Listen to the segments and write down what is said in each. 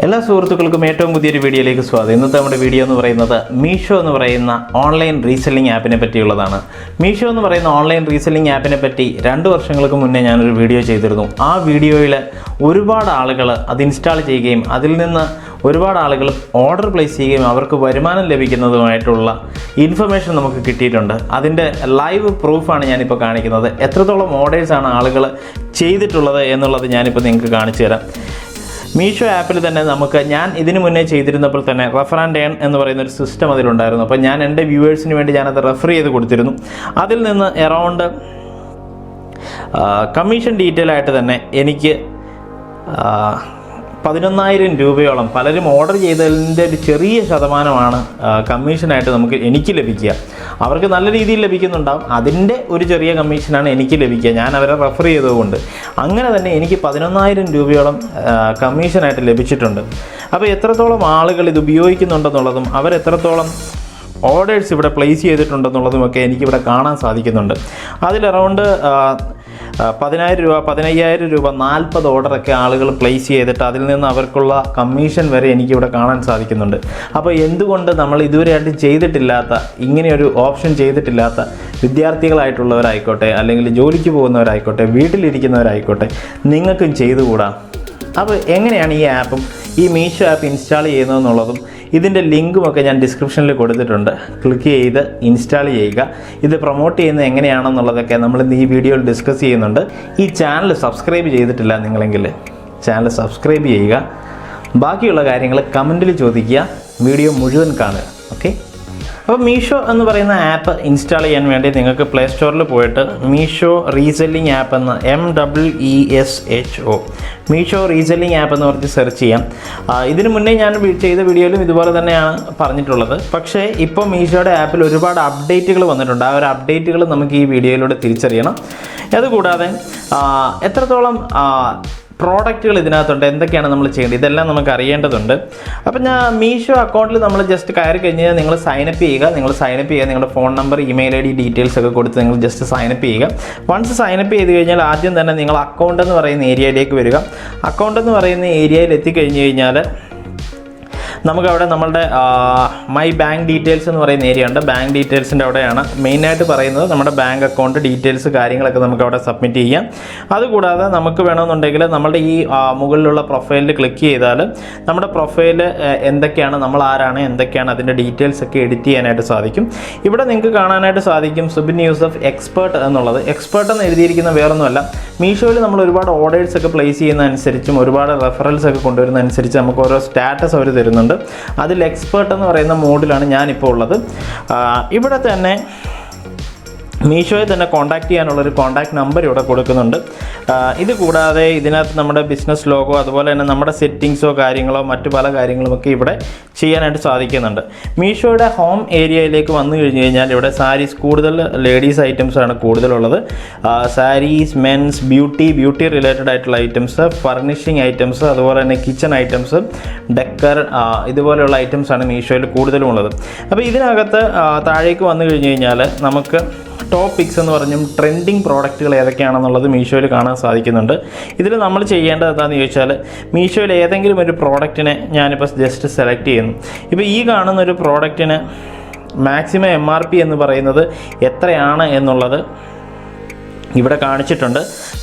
എല്ലാ സുഹൃത്തുക്കൾക്കും ഏറ്റവും പുതിയൊരു വീഡിയോയിലേക്ക് സ്വാഗതം. ഇന്നത്തെ നമ്മുടെ വീഡിയോ എന്ന് പറയുന്നത് മീഷോ എന്ന് പറയുന്ന ഓൺലൈൻ റീസെല്ലിംഗ് ആപ്പിനെ പറ്റിയുള്ളതാണ്. മീഷോ എന്ന് പറയുന്ന ഓൺലൈൻ റീസെല്ലിംഗ് ആപ്പിനെ പറ്റി 2 വർഷങ്ങൾക്ക് മുന്നേ ഞാനൊരു വീഡിയോ ചെയ്തിരുന്നു. ആ വീഡിയോയിൽ ഒരുപാട് ആളുകൾ അത് ഇൻസ്റ്റാൾ ചെയ്യുകയും അതിൽ നിന്ന് ഒരുപാട് ആളുകൾ ഓർഡർ പ്ലേസ് ചെയ്യുകയും അവർക്ക് വരുമാനം ലഭിക്കുന്നതുമായിട്ടുള്ള ഇൻഫർമേഷൻ നമുക്ക് കിട്ടിയിട്ടുണ്ട്. അതിൻ്റെ ലൈവ് പ്രൂഫാണ് ഞാനിപ്പോൾ കാണിക്കുന്നത്. എത്രത്തോളം ഓർഡേഴ്സാണ് ആളുകൾ ചെയ്തിട്ടുള്ളത് എന്നുള്ളത് ഞാനിപ്പോൾ നിങ്ങൾക്ക് കാണിച്ചു തരാം. മീഷോ ആപ്പിൽ തന്നെ ഞാൻ ഇതിനു മുന്നേ ചെയ്തിരുന്നപ്പോൾ തന്നെ റെഫർ ആൻഡ് ഏൺ എന്ന് പറയുന്ന ഒരു സിസ്റ്റം അതിലുണ്ടായിരുന്നു. അപ്പോൾ ഞാൻ എൻ്റെ വ്യൂവേഴ്സിന് വേണ്ടി ഞാനത് റെഫർ ചെയ്ത് കൊടുത്തിരുന്നു. അതിൽ നിന്ന് എറൗണ്ട് കമ്മീഷൻ ഡീറ്റെയിൽ ആയിട്ട് തന്നെ എനിക്ക് 11,000 രൂപയോളം പലരും ഓർഡർ ചെയ്തതിൻ്റെ ഒരു ചെറിയ ശതമാനമാണ് കമ്മീഷനായിട്ട് എനിക്ക് ലഭിക്കുക. അവർക്ക് നല്ല രീതിയിൽ ലഭിക്കുന്നുണ്ടാവും, അതിൻ്റെ ഒരു ചെറിയ കമ്മീഷനാണ് എനിക്ക് ലഭിക്കുക, ഞാൻ അവരെ റെഫർ ചെയ്തതുകൊണ്ട്. അങ്ങനെ തന്നെ എനിക്ക് 11,000 രൂപയോളം കമ്മീഷനായിട്ട് ലഭിച്ചിട്ടുണ്ട്. അപ്പോൾ എത്രത്തോളം ആളുകൾ ഇത് ഉപയോഗിക്കുന്നുണ്ടെന്നുള്ളതും അവരെത്രത്തോളം ഓർഡേഴ്സ് ഇവിടെ പ്ലേസ് ചെയ്തിട്ടുണ്ടെന്നുള്ളതുമൊക്കെ എനിക്കിവിടെ കാണാൻ സാധിക്കുന്നുണ്ട്. അതിൽ അറൗണ്ട് 10,000 രൂപ, 15,000 രൂപ, 40 ഓർഡറൊക്കെ ആളുകൾ പ്ലേസ് ചെയ്തിട്ട് അതിൽ നിന്ന് അവർക്കുള്ള കമ്മീഷൻ വരെ എനിക്കിവിടെ കാണാൻ സാധിക്കുന്നുണ്ട്. അപ്പോൾ എന്തുകൊണ്ട് നമ്മൾ ഇതുവരെയായിട്ട് ചെയ്തിട്ടില്ലാത്ത, ഇങ്ങനെയൊരു ഓപ്ഷൻ ചെയ്തിട്ടില്ലാത്ത വിദ്യാർത്ഥികളായിട്ടുള്ളവരായിക്കോട്ടെ, അല്ലെങ്കിൽ ജോലിക്ക് പോകുന്നവരായിക്കോട്ടെ, വീട്ടിലിരിക്കുന്നവരായിക്കോട്ടെ, നിങ്ങൾക്കും ചെയ്തുകൂടാ? അപ്പോൾ എങ്ങനെയാണ് ഈ ആപ്പും ഈ മീഷോ ആപ്പ് ഇൻസ്റ്റാൾ ചെയ്യുന്നതെന്നുള്ളതും ഇതിൻ്റെ ലിങ്കുമൊക്കെ ഞാൻ ഡിസ്ക്രിപ്ഷനിൽ കൊടുത്തിട്ടുണ്ട്. ക്ലിക്ക് ചെയ്ത് ഇൻസ്റ്റാൾ ചെയ്യുക. ഇത് പ്രൊമോട്ട് ചെയ്യുന്നത് എങ്ങനെയാണെന്നുള്ളതൊക്കെ നമ്മൾ ഈ വീഡിയോയിൽ ഡിസ്കസ് ചെയ്യുന്നുണ്ട്. ഈ ചാനൽ സബ്സ്ക്രൈബ് ചെയ്തിട്ടില്ല നിങ്ങളെങ്കിൽ ചാനൽ സബ്സ്ക്രൈബ് ചെയ്യുക. ബാക്കിയുള്ള കാര്യങ്ങൾ കമൻറ്റിൽ ചോദിക്കുക, വീഡിയോ മുഴുവൻ കാണുക. ഓക്കെ. അപ്പോൾ മീഷോ എന്ന് പറയുന്ന ആപ്പ് ഇൻസ്റ്റാൾ ചെയ്യാൻ വേണ്ടി നിങ്ങൾക്ക് പ്ലേ സ്റ്റോറിൽ പോയിട്ട് മീഷോ റീസെല്ലിംഗ് ആപ്പ് എന്ന് MEESHO മീഷോ റീസെല്ലിംഗ് ആപ്പ് എന്ന് പറഞ്ഞ് സെർച്ച് ചെയ്യാം. ഇതിനു മുന്നേ ഞാൻ ചെയ്ത വീഡിയോയിലും ഇതുപോലെ തന്നെയാണ് പറഞ്ഞിട്ടുള്ളത്. പക്ഷേ ഇപ്പോൾ മീഷോയുടെ ആപ്പിൽ ഒരുപാട് അപ്ഡേറ്റുകൾ വന്നിട്ടുണ്ട്. ആ ഒരു അപ്ഡേറ്റുകൾ നമുക്ക് ഈ വീഡിയോയിലൂടെ തിരിച്ചറിയണം. അതുകൂടാതെ എത്രത്തോളം പ്രോഡക്റ്റുകൾ ഇതിനകത്തുണ്ട്, എന്തൊക്കെയാണ് നമ്മൾ ചെയ്യേണ്ടത്, ഇതെല്ലാം നമുക്ക് അറിയേണ്ടതുണ്ട്. അപ്പം മീഷോ അക്കൗണ്ടിൽ നമ്മൾ ജസ്റ്റ് കയറി കഴിഞ്ഞാൽ നിങ്ങൾ സൈനപ്പ് ചെയ്യുക. നിങ്ങളുടെ phone number, email ID details ഒക്കെ കൊടുത്ത് നിങ്ങൾ ജസ്റ്റ് സൈനപ്പ് ചെയ്യുക. വൺസ് സൈനപ്പ് ചെയ്ത് കഴിഞ്ഞാൽ ആദ്യം തന്നെ നിങ്ങൾ അക്കൗണ്ട് എന്ന് പറയുന്ന ഏരിയയിലേക്ക് വരിക. അക്കൗണ്ട് എന്ന് പറയുന്ന ഏരിയയിൽ എത്തിക്കഴിഞ്ഞ് കഴിഞ്ഞാൽ നമുക്കവിടെ നമ്മളുടെ മൈ ബാങ്ക് ഡീറ്റെയിൽസ് എന്ന് പറയുന്ന ഏരിയ ഉണ്ട്. ബാങ്ക് ഡീറ്റെയിൽസിൻ്റെ അവിടെയാണ് മെയിനായിട്ട് പറയുന്നത്. നമ്മുടെ ബാങ്ക് അക്കൗണ്ട് ഡീറ്റെയിൽസ് കാര്യങ്ങളൊക്കെ നമുക്ക് അവിടെ സബ്മിറ്റ് ചെയ്യാം. അതുകൂടാതെ നമുക്ക് വേണമെന്നുണ്ടെങ്കിൽ നമ്മുടെ ഈ മുകളിലുള്ള പ്രൊഫൈലിൽ ക്ലിക്ക് ചെയ്താൽ നമ്മുടെ പ്രൊഫൈൽ എന്തൊക്കെയാണ്, നമ്മൾ ആരാണ്, എന്തൊക്കെയാണ് അതിൻ്റെ ഡീറ്റെയിൽസ് ഒക്കെ എഡിറ്റ് ചെയ്യാനായിട്ട് സാധിക്കും. ഇവിടെ നിങ്ങൾക്ക് കാണാനായിട്ട് സാധിക്കും സുബിൻ യൂസഫ് എക്സ്പേർട്ട് എന്നുള്ളത്. എക്സ്പേർട്ട് എന്ന് എഴുതിയിരിക്കുന്ന വേറൊന്നുമല്ല, മീഷോയിൽ നമ്മൾ ഒരുപാട് ഓർഡേഴ്സ് ഒക്കെ പ്ലേസ് ചെയ്യുന്നതനുസരിച്ചും ഒരുപാട് റെഫറൽസ് ഒക്കെ കൊണ്ടുവരുന്നതനുസരിച്ച് നമുക്ക് ഓരോ സ്റ്റാറ്റസ് അവർ തരുന്നുണ്ട്. അതിൽ എക്സ്പേർട്ട് എന്ന് പറയുന്ന മോഡിലാണ് ഞാനിപ്പോൾ ഉള്ളത്. ഇവിടെ തന്നെ മീഷോയെ തന്നെ കോൺടാക്ട് ചെയ്യാനുള്ളൊരു കോൺടാക്ട് നമ്പർ ഇവിടെ കൊടുക്കുന്നുണ്ട്. ഇത് കൂടാതെ ഇതിനകത്ത് നമ്മുടെ ബിസിനസ് ലോഗോ, അതുപോലെ തന്നെ നമ്മുടെ സെറ്റിങ്സോ കാര്യങ്ങളോ മറ്റു പല കാര്യങ്ങളുമൊക്കെ ഇവിടെ ചെയ്യാനായിട്ട് സാധിക്കുന്നുണ്ട്. മീഷോയുടെ ഹോം ഏരിയയിലേക്ക് വന്നു കഴിഞ്ഞ് കഴിഞ്ഞാൽ ഇവിടെ സാരീസ്, കൂടുതൽ ലേഡീസ് ഐറ്റംസ് ആണ് കൂടുതലുള്ളത്. സാരീസ്, മെൻസ്, ബ്യൂട്ടി റിലേറ്റഡ് ആയിട്ടുള്ള ഐറ്റംസ്, ഫർണിഷിങ് ഐറ്റംസ്, അതുപോലെ തന്നെ കിച്ചൺ ഐറ്റംസ്, ഡെക്കർ, ഇതുപോലെയുള്ള ഐറ്റംസാണ് മീഷോയിൽ കൂടുതലും ഉള്ളത്. അപ്പോൾ ഇതിനകത്ത് താഴേക്ക് വന്നു കഴിഞ്ഞ് കഴിഞ്ഞാൽ നമുക്ക് ടോപ്പ് പിക്സ് എന്ന് പറഞ്ഞും ട്രെൻഡിങ് പ്രോഡക്റ്റുകൾ ഏതൊക്കെയാണെന്നുള്ളത് മീഷോയിൽ കാണാൻ സാധിക്കുന്നുണ്ട്. ഇതിൽ നമ്മൾ ചെയ്യേണ്ടത് എന്താണെന്ന് ചോദിച്ചാൽ, മീഷോയിൽ ഏതെങ്കിലും ഒരു പ്രോഡക്റ്റിനെ ഞാനിപ്പോൾ ജസ്റ്റ് സെലക്ട് ചെയ്യുന്നു. ഇപ്പോൾ ഈ കാണുന്ന ഒരു പ്രോഡക്റ്റിന് മാക്സിമം MRP എന്ന് പറയുന്നത് എത്രയാണ് എന്നുള്ളത് ഇവിടെ കാണിച്ചിട്ടുണ്ട്.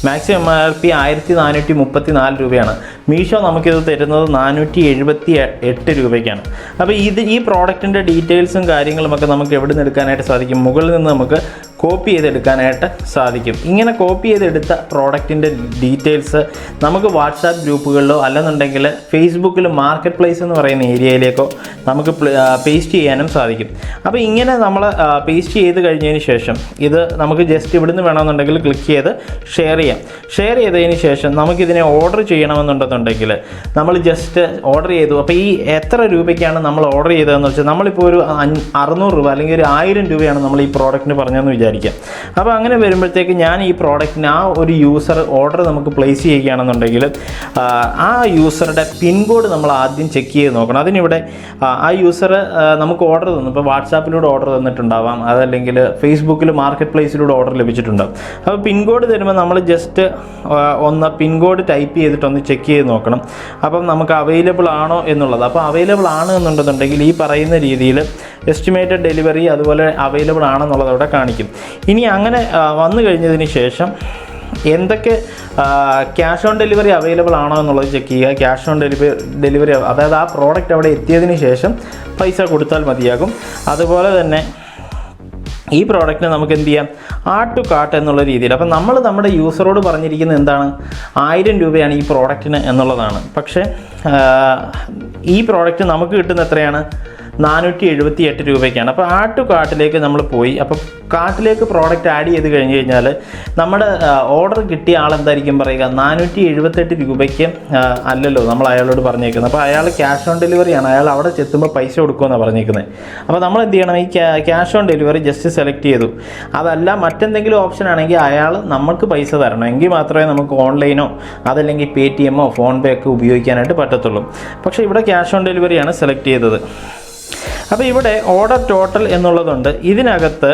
മാക്സിമം MRP 1,434 രൂപയാണ്. മീഷോ നമുക്കിത് തരുന്നത് 478 രൂപയ്ക്കാണ്. അപ്പോൾ ഈ പ്രോഡക്റ്റിൻ്റെ ഡീറ്റെയിൽസും കാര്യങ്ങളുമൊക്കെ നമുക്ക് എവിടെ നിന്ന് എടുക്കാനായിട്ട് സാധിക്കും? മുകളിൽ നിന്ന് നമുക്ക് കോപ്പി ചെയ്തെടുക്കാനായിട്ട് സാധിക്കും. ഇങ്ങനെ കോപ്പി ചെയ്തെടുത്ത പ്രോഡക്റ്റിൻ്റെ ഡീറ്റെയിൽസ് നമുക്ക് വാട്സാപ്പ് ഗ്രൂപ്പുകളിലോ അല്ലെന്നുണ്ടെങ്കിൽ ഫേസ്ബുക്കിൽ മാർക്കറ്റ് പ്ലേസ് എന്ന് പറയുന്ന ഏരിയയിലേക്കോ നമുക്ക് പേസ്റ്റ് ചെയ്യാനും സാധിക്കും. അപ്പോൾ ഇങ്ങനെ നമ്മൾ പേസ്റ്റ് ചെയ്ത് കഴിഞ്ഞതിന് ശേഷം ഇത് നമുക്ക് ജസ്റ്റ് ഇവിടുന്ന് വേണമെന്നുണ്ടെങ്കിൽ ക്ലിക്ക് ചെയ്ത് ഷെയർ ചെയ്യാം. ഷെയർ ചെയ്തതിന് ശേഷം നമുക്കിതിനെ ഓർഡർ ചെയ്യണമെന്നുണ്ടെന്നുണ്ടെങ്കിൽ നമ്മൾ ജസ്റ്റ് ഓർഡർ ചെയ്തു. അപ്പോൾ ഈ എത്ര രൂപയ്ക്കാണ് നമ്മൾ ഓർഡർ ചെയ്തതെന്ന് വെച്ചാൽ, നമ്മളിപ്പോൾ ഒരു 600 രൂപ അല്ലെങ്കിൽ ഒരു 1000 രൂപയാണ് നമ്മൾ ഈ പ്രോഡക്റ്റിന് പറഞ്ഞതെന്ന് വിചാരിക്കും. വിചാരിക്കാം. അപ്പോൾ അങ്ങനെ വരുമ്പോഴത്തേക്ക് ഞാൻ ഈ പ്രോഡക്റ്റിന് ആ ഒരു യൂസർ ഓർഡർ നമുക്ക് പ്ലേസ് ചെയ്യുകയാണെന്നുണ്ടെങ്കിൽ ആ യൂസറുടെ പിൻകോഡ് നമ്മൾ ആദ്യം ചെക്ക് ചെയ്ത് നോക്കണം. അതിനിവിടെ ആ യൂസർ നമുക്ക് ഓർഡർ തന്നു, ഇപ്പോൾ വാട്സാപ്പിലൂടെ ഓർഡർ തന്നിട്ടുണ്ടാവാം, അതല്ലെങ്കിൽ ഫേസ്ബുക്കിൽ മാർക്കറ്റ് പ്ലേസിലൂടെ ഓർഡർ ലഭിച്ചിട്ടുണ്ടാവും. അപ്പോൾ പിൻകോഡ് തരുമ്പോൾ നമ്മൾ ജസ്റ്റ് ഒന്ന് പിൻകോഡ് ടൈപ്പ് ചെയ്തിട്ടൊന്ന് ചെക്ക് ചെയ്ത് നോക്കണം. അപ്പം നമുക്ക് അവൈലബിൾ ആണോ എന്നുള്ളത്. അപ്പോൾ അവൈലബിൾ ആണ് എന്നുണ്ടെന്നുണ്ടെങ്കിൽ ഈ പറയുന്ന രീതിയിൽ എസ്റ്റിമേറ്റഡ് ഡെലിവറി അതുപോലെ അവൈലബിൾ ആണെന്നുള്ളത് അവിടെ കാണിക്കും. ഇനി അങ്ങനെ വന്നു കഴിഞ്ഞതിന് ശേഷം എന്തൊക്കെ ക്യാഷ് ഓൺ ഡെലിവറി അവൈലബിൾ ആണോ എന്നുള്ളത് ചെക്ക് ചെയ്യുക. ക്യാഷ് ഓൺ ഡെലിവറി അതായത് ആ പ്രോഡക്റ്റ് അവിടെ എത്തിയതിന് ശേഷം പൈസ കൊടുത്താൽ മതിയാകും. അതുപോലെ തന്നെ ഈ പ്രോഡക്റ്റിന് നമുക്ക് എന്ത് ചെയ്യാം, ആഡ് ടു കാർട്ട് എന്നുള്ള രീതിയിൽ. അപ്പം നമ്മൾ നമ്മുടെ യൂസറോട് പറഞ്ഞിരിക്കുന്നത് എന്താണ്, 1000 രൂപയാണ് ഈ പ്രോഡക്റ്റിന് എന്നുള്ളതാണ്. പക്ഷേ ഈ പ്രോഡക്റ്റ് നമുക്ക് കിട്ടുന്ന എത്രയാണ്, 478 രൂപയ്ക്കാണ്. അപ്പോൾ ആഡ് ടു കാർട്ടിലേക്ക് നമ്മൾ പോയി. അപ്പോൾ കാർട്ടിലേക്ക് പ്രോഡക്റ്റ് ആഡ് ചെയ്ത് കഴിഞ്ഞ് കഴിഞ്ഞാൽ നമ്മുടെ ഓർഡർ കിട്ടിയ ആളെന്തായിരിക്കും പറയുക, 478 രൂപയ്ക്ക് അല്ലല്ലോ നമ്മൾ അയാളോട് പറഞ്ഞേക്കുന്നത്. അപ്പോൾ അയാൾ ക്യാഷ് ഓൺ ഡെലിവറിയാണ്, അയാൾ അവിടെ ചെത്തുമ്പോൾ പൈസ കൊടുക്കുമെന്നാണ് പറഞ്ഞേക്കുന്നത്. അപ്പോൾ നമ്മൾ എന്ത് ചെയ്യണം, ഈ cash on delivery just select ചെയ്തു. അതല്ല മറ്റെന്തെങ്കിലും ഓപ്ഷൻ ആണെങ്കിൽ അയാൾ നമുക്ക് പൈസ തരണം, എങ്കിൽ മാത്രമേ നമുക്ക് ഓൺലൈനോ അതല്ലെങ്കിൽ പേടിഎമ്മോ ഫോൺ പേ ഒക്കെ ഉപയോഗിക്കാനായിട്ട് പറ്റത്തുള്ളൂ. പക്ഷേ ഇവിടെ ക്യാഷ് ഓൺ ഡെലിവറിയാണ് സെലക്ട് ചെയ്തത്. അപ്പോൾ ഇവിടെ ഓർഡർ ടോട്ടൽ എന്നുള്ളതുണ്ട്. ഇതിനകത്ത്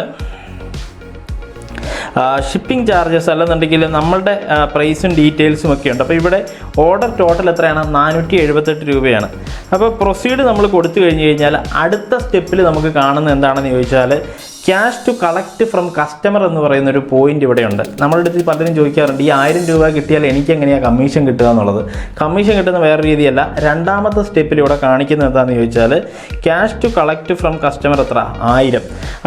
ഷിപ്പിംഗ് ചാർജസ് അല്ലെന്നുണ്ടെങ്കിൽ നമ്മളുടെ പ്രൈസും ഡീറ്റെയിൽസും ഒക്കെ ഉണ്ട്. അപ്പോൾ ഇവിടെ ഓർഡർ ടോട്ടൽ എത്രയാണ്, 478 രൂപയാണ്. അപ്പോൾ പ്രൊസീഡ് നമ്മൾ കൊടുത്തു കഴിഞ്ഞ് കഴിഞ്ഞാൽ അടുത്ത സ്റ്റെപ്പിൽ നമുക്ക് കാണുന്നത് എന്താണെന്ന് ചോദിച്ചാൽ cash to collect from customer എന്ന് പറയുന്നൊരു പോയിന്റ് ഇവിടെയുണ്ട്. നമ്മളുടെ അടുത്ത് പലരും ചോദിക്കാറുണ്ട്, ഈ 1000 രൂപ കിട്ടിയാൽ എനിക്ക് എങ്ങനെയാണ് കമ്മീഷൻ കിട്ടുക എന്നുള്ളത്. കമ്മീഷൻ കിട്ടുന്ന വേറെ രീതിയല്ല. രണ്ടാമത്തെ സ്റ്റെപ്പിൽ ഇവിടെ കാണിക്കുന്നത് എന്താണെന്ന് ചോദിച്ചാൽ cash to collect from customer എത്ര, 1000.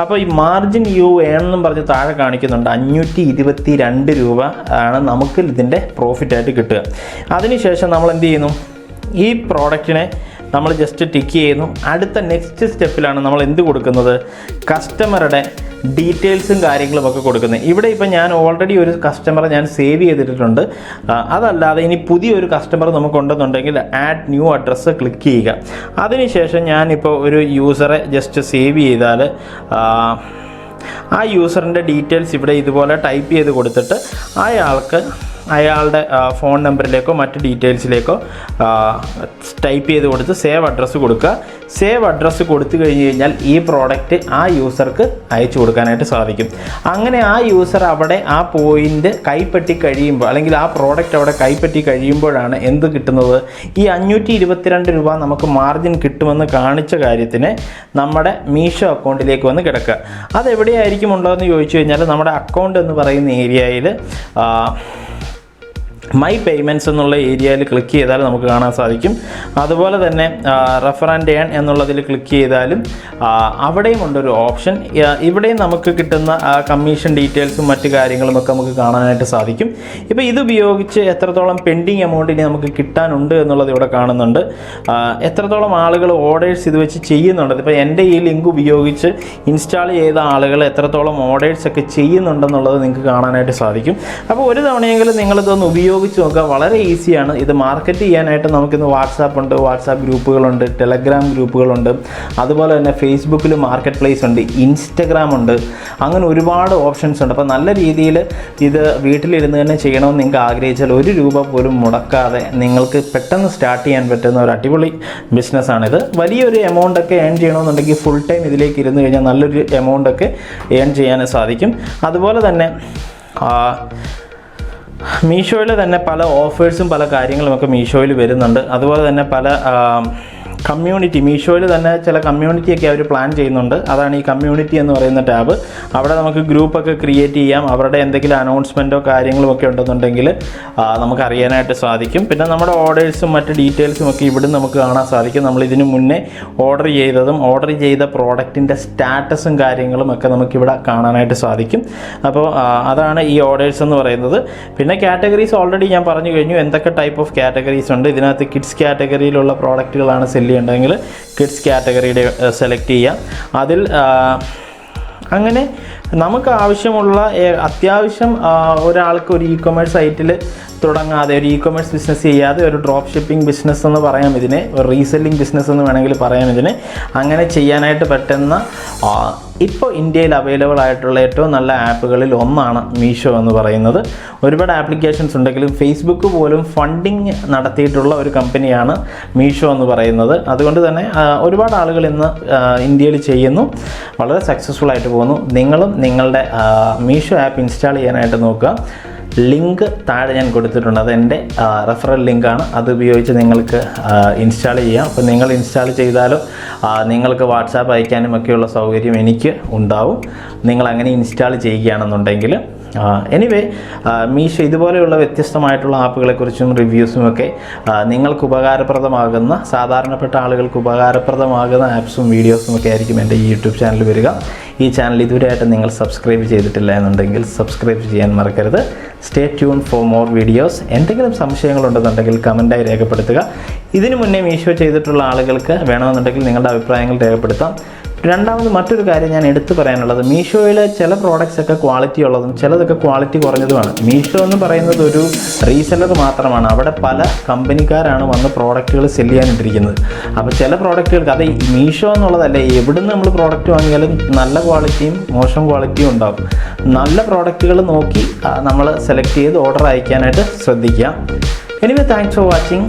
അപ്പോൾ ഈ മാർജിൻ യു എന്നും പറഞ്ഞ് താഴെ കാണിക്കുന്നുണ്ട്, 522 രൂപ ആണ് നമുക്ക് ഇതിൻ്റെ പ്രോഫിറ്റായിട്ട് കിട്ടുക. അതിനുശേഷം നമ്മൾ എന്ത് ചെയ്യുന്നു, ഈ പ്രോഡക്റ്റിനെ നമ്മൾ ജസ്റ്റ് ടിക്ക് ചെയ്യുന്നു. അടുത്ത നെക്സ്റ്റ് സ്റ്റെപ്പിലാണ് നമ്മൾ എന്ത് കൊടുക്കുന്നത്, കസ്റ്റമറുടെ ഡീറ്റെയിൽസും കാര്യങ്ങളും ഒക്കെ കൊടുക്കുന്നത്. ഇവിടെ ഇപ്പോൾ ഞാൻ ഓൾറെഡി ഒരു കസ്റ്റമറെ ഞാൻ സേവ് ചെയ്തിട്ടുണ്ട്. അതല്ലാതെ ഇനി പുതിയൊരു കസ്റ്റമർ നമുക്കുണ്ടെന്നുണ്ടെങ്കിൽ ആഡ് ന്യൂ അഡ്രസ്സ് ക്ലിക്ക് ചെയ്യുക. അതിനുശേഷം ഞാനിപ്പോൾ ഒരു യൂസറെ ജസ്റ്റ് സേവ് ചെയ്താൽ ആ യൂസറിൻ്റെ ഡീറ്റെയിൽസ് ഇവിടെ ഇതുപോലെ ടൈപ്പ് ചെയ്ത് കൊടുത്തിട്ട് അയാളുടെ ഫോൺ നമ്പറിലേക്കോ മറ്റ് ഡീറ്റെയിൽസിലേക്കോ ടൈപ്പ് ചെയ്ത് കൊടുത്ത് സേവ് അഡ്രസ്സ് കൊടുക്കുക. സേവ് അഡ്രസ്സ് കൊടുത്തു കഴിഞ്ഞ് കഴിഞ്ഞാൽ ഈ പ്രോഡക്റ്റ് ആ യൂസർക്ക് അയച്ചു കൊടുക്കാനായിട്ട് സാധിക്കും. അങ്ങനെ ആ യൂസർ അവിടെ ആ പോയിൻ്റ് കൈപ്പറ്റി കഴിയുമ്പോൾ അല്ലെങ്കിൽ ആ പ്രോഡക്റ്റ് അവിടെ കൈപ്പറ്റി കഴിയുമ്പോഴാണ് എന്ത് കിട്ടുന്നത്, ഈ 522 രൂപ നമുക്ക് മാർജിൻ കിട്ടുമെന്ന് കാണിച്ച കാര്യത്തിന് നമ്മുടെ മീഷോ അക്കൗണ്ടിലേക്ക് വന്ന് കിടക്കുക. അതെവിടെയായിരിക്കും ഉള്ളതെന്ന് ചോദിച്ചു കഴിഞ്ഞാൽ നമ്മുടെ അക്കൗണ്ട് എന്ന് പറയുന്ന ഏരിയയിൽ മൈ പേയ്മെൻറ്റ്സ് എന്നുള്ള ഏരിയയിൽ ക്ലിക്ക് ചെയ്താൽ നമുക്ക് കാണാൻ സാധിക്കും. അതുപോലെ തന്നെ റെഫർ ആൻഡ് ഏൺ എന്നുള്ളതിൽ ക്ലിക്ക് ചെയ്താലും അവിടെയും ഉണ്ടൊരു ഓപ്ഷൻ. ഇവിടെയും നമുക്ക് കിട്ടുന്ന കമ്മീഷൻ ഡീറ്റെയിൽസും മറ്റു കാര്യങ്ങളുമൊക്കെ നമുക്ക് കാണാനായിട്ട് സാധിക്കും. ഇപ്പോൾ ഇതുപയോഗിച്ച് എത്രത്തോളം പെൻഡിങ് എമൗണ്ട് ഇനി നമുക്ക് കിട്ടാനുണ്ട് എന്നുള്ളത് ഇവിടെ കാണുന്നുണ്ട്. എത്രത്തോളം ആളുകൾ ഓർഡേഴ്സ് ഇത് വെച്ച് ചെയ്യുന്നുണ്ട്. ഇപ്പോൾ എൻ്റെ ഈ ലിങ്ക് ഉപയോഗിച്ച് ഇൻസ്റ്റാൾ ചെയ്ത ആളുകൾ എത്രത്തോളം ഓർഡേഴ്സൊക്കെ ചെയ്യുന്നുണ്ടെന്നുള്ളത് നിങ്ങൾക്ക് കാണാനായിട്ട് സാധിക്കും. അപ്പോൾ ഒരു തവണയെങ്കിലും നിങ്ങളിതൊന്ന് ഉപയോഗിച്ച് നോക്കുക. വളരെ ഈസിയാണ്. ഇത് മാർക്കറ്റ് ചെയ്യാനായിട്ട് നമുക്കിന്ന് വാട്സാപ്പ് ഉണ്ട്, വാട്സാപ്പ് ഗ്രൂപ്പുകളുണ്ട്, ടെലഗ്രാം ഗ്രൂപ്പുകളുണ്ട്, അതുപോലെ തന്നെ ഫേസ്ബുക്കിൽ മാർക്കറ്റ് പ്ലേസ് ഉണ്ട്, ഇൻസ്റ്റഗ്രാം ഉണ്ട്, അങ്ങനെ ഒരുപാട് ഓപ്ഷൻസ് ഉണ്ട്. അപ്പോൾ നല്ല രീതിയിൽ ഇത് വീട്ടിലിരുന്ന് തന്നെ ചെയ്യണമെന്ന് നിങ്ങൾക്ക് ആഗ്രഹിച്ചാൽ 1 രൂപ പോലും മുടക്കാതെ നിങ്ങൾക്ക് പെട്ടെന്ന് സ്റ്റാർട്ട് ചെയ്യാൻ പറ്റുന്ന ഒരു അടിപൊളി ബിസിനസ്സാണിത്. വലിയൊരു എമൗണ്ടൊക്കെ ഏൺ ചെയ്യണമെന്നുണ്ടെങ്കിൽ ഫുൾ ടൈം ഇതിലേക്ക് ഇരുന്ന് കഴിഞ്ഞാൽ നല്ലൊരു എമൗണ്ടൊക്കെ ഏൺ ചെയ്യാൻ സാധിക്കും. അതുപോലെ തന്നെ മീഷോയിൽ തന്നെ പല ഓഫേഴ്സും പല കാര്യങ്ങളുമൊക്കെ മീഷോയിൽ വരുന്നുണ്ട്. അതുപോലെ തന്നെ പല കമ്മ്യൂണിറ്റി, മീഷോയിൽ തന്നെ ചില കമ്മ്യൂണിറ്റിയൊക്കെ അവർ പ്ലാൻ ചെയ്യുന്നുണ്ട്. അതാണ് ഈ കമ്മ്യൂണിറ്റി എന്ന് പറയുന്ന ടാബ്. അവിടെ നമുക്ക് ഗ്രൂപ്പൊക്കെ ക്രിയേറ്റ് ചെയ്യാം. അവരുടെ എന്തെങ്കിലും അനൗൺസ്മെൻറ്റോ കാര്യങ്ങളും ഒക്കെ ഉണ്ടെന്നുണ്ടെങ്കിൽ നമുക്ക് അറിയാനായിട്ട് സാധിക്കും. പിന്നെ നമ്മുടെ ഓർഡേഴ്സും മറ്റ് ഡീറ്റെയിൽസും ഒക്കെ ഇവിടെ നമുക്ക് കാണാൻ സാധിക്കും. നമ്മൾ ഇതിനു മുന്നേ ഓർഡർ ചെയ്തതും ഓർഡർ ചെയ്ത പ്രോഡക്റ്റിൻ്റെ സ്റ്റാറ്റസും കാര്യങ്ങളും ഒക്കെ നമുക്കിവിടെ കാണാനായിട്ട് സാധിക്കും. അപ്പോൾ അതാണ് ഈ ഓർഡേഴ്സ് എന്ന് പറയുന്നത്. പിന്നെ കാറ്റഗറീസ് ഓൾറെഡി ഞാൻ പറഞ്ഞു കഴിഞ്ഞു എന്തൊക്കെ ടൈപ്പ് ഓഫ് കാറ്റഗറീസ് ഉണ്ട്. ഇതിനകത്ത് കിഡ്സ് കാറ്റഗറിയിലുള്ള പ്രോഡക്റ്റുകളാണ് സെല് ചെയ്യേണ്ടതെങ്കിൽ കിഡ്സ് കാറ്റഗറിയുടെ സെലക്ട് ചെയ്യാം. അതിൽ അങ്ങനെ നമുക്ക് ആവശ്യമുള്ള അത്യാവശ്യം ഒരാൾക്ക് ഒരു ഇ-കൊമേഴ്സ് സൈറ്റിൽ തുടങ്ങാതെ, ഒരു ഇ-കൊമേഴ്സ് ബിസിനസ് ചെയ്യാതെ ഒരു ഡ്രോപ്പ് ഷിപ്പിംഗ് ബിസിനസ് എന്ന് പറയാം ഇതിനെ, ഒരു റീസെല്ലിംഗ് ബിസിനസ് എന്ന് വേണമെങ്കിൽ പറയാം ഇതിനെ, അങ്ങനെ ചെയ്യാനായിട്ട് പറ്റുന്ന ഇപ്പോൾ ഇന്ത്യയിൽ അവൈലബിൾ ആയിട്ടുള്ള ഏറ്റവും നല്ല ആപ്പുകളിൽ ഒന്നാണ് മീഷോ എന്ന് പറയുന്നത്. ഒരുപാട് ആപ്ലിക്കേഷൻസ് ഉണ്ടെങ്കിലും ഫേസ്ബുക്ക് പോലും ഫണ്ടിങ് നടത്തിയിട്ടുള്ള ഒരു കമ്പനിയാണ് മീഷോ എന്ന് പറയുന്നത്. അതുകൊണ്ട് തന്നെ ഒരുപാട് ആളുകൾ ഇന്ന് ഇന്ത്യയിൽ ചെയ്യുന്നു, വളരെ സക്സസ്ഫുൾ ആയിട്ട് പോകുന്നു. നിങ്ങളും നിങ്ങളുടെ മീഷോ ആപ്പ് ഇൻസ്റ്റാൾ ചെയ്യാനായിട്ട് നോക്കുക. ലിങ്ക് താഴെ ഞാൻ കൊടുത്തിട്ടുണ്ട്, അത് എൻ്റെ റെഫറൽ ലിങ്കാണ്. അത് ഉപയോഗിച്ച് നിങ്ങൾക്ക് ഇൻസ്റ്റാൾ ചെയ്യാം. അപ്പോൾ നിങ്ങൾ ഇൻസ്റ്റാൾ ചെയ്താലും നിങ്ങൾക്ക് വാട്സാപ്പ് അയക്കാനും ഒക്കെയുള്ള സൗകര്യം എനിക്ക് ഉണ്ടാവും, നിങ്ങളങ്ങനെ ഇൻസ്റ്റാൾ ചെയ്യുകയാണെന്നുണ്ടെങ്കിൽ. എനിവേ, മീഷോ ഇതുപോലെയുള്ള വ്യത്യസ്തമായിട്ടുള്ള ആപ്പുകളെക്കുറിച്ചും റിവ്യൂസും ഒക്കെ നിങ്ങൾക്ക് ഉപകാരപ്രദമാകുന്ന, സാധാരണപ്പെട്ട ആളുകൾക്ക് ഉപകാരപ്രദമാകുന്ന ആപ്സും വീഡിയോസും ഒക്കെ ആയിരിക്കും എൻ്റെ ഈ യൂട്യൂബ് ചാനൽ വരിക. ഈ ചാനൽ ഇതുവരെയായിട്ട് നിങ്ങൾ സബ്സ്ക്രൈബ് ചെയ്തിട്ടില്ല എന്നുണ്ടെങ്കിൽ സബ്സ്ക്രൈബ് ചെയ്യാൻ മറക്കരുത്. Stay tune for more videos. എന്തെങ്കിലും സംശയങ്ങളുണ്ടെന്നുണ്ടെങ്കിൽ കമൻറ്റായി രേഖപ്പെടുത്തുക. ഇതിനു മുന്നേ മീഷോ ചെയ്തിട്ടുള്ള ആളുകൾക്ക് വേണമെന്നുണ്ടെങ്കിൽ നിങ്ങളുടെ അഭിപ്രായങ്ങൾ രേഖപ്പെടുത്താം. രണ്ടാമത് മറ്റൊരു കാര്യം ഞാൻ എടുത്തു പറയാനുള്ളത്, മീഷോയിലെ ചില പ്രോഡക്റ്റ്സ് ഒക്കെ ക്വാളിറ്റി ഉള്ളതും ചിലതൊക്കെ ക്വാളിറ്റി കുറഞ്ഞതുമാണ്. മീഷോ എന്ന് പറയുന്നത് ഒരു റീസെല്ലർ മാത്രമാണ്. അവിടെ പല കമ്പനിക്കാരാണ് വന്ന് പ്രോഡക്റ്റുകൾ സെല് ചെയ്യാനിട്ടിരിക്കുന്നത്. അപ്പോൾ ചില പ്രോഡക്റ്റുകൾക്ക്, അത് മീഷോ എന്നുള്ളതല്ല, എവിടുന്ന് നമ്മൾ പ്രോഡക്റ്റ് വാങ്ങിയാലും നല്ല ക്വാളിറ്റിയും മോശം ക്വാളിറ്റിയും ഉണ്ടാകും. നല്ല പ്രോഡക്റ്റുകൾ നോക്കി നമ്മൾ സെലക്ട് ചെയ്ത് ഓർഡർ അയക്കാനായിട്ട് ശ്രദ്ധിക്കുക. Anyway, thanks for watching.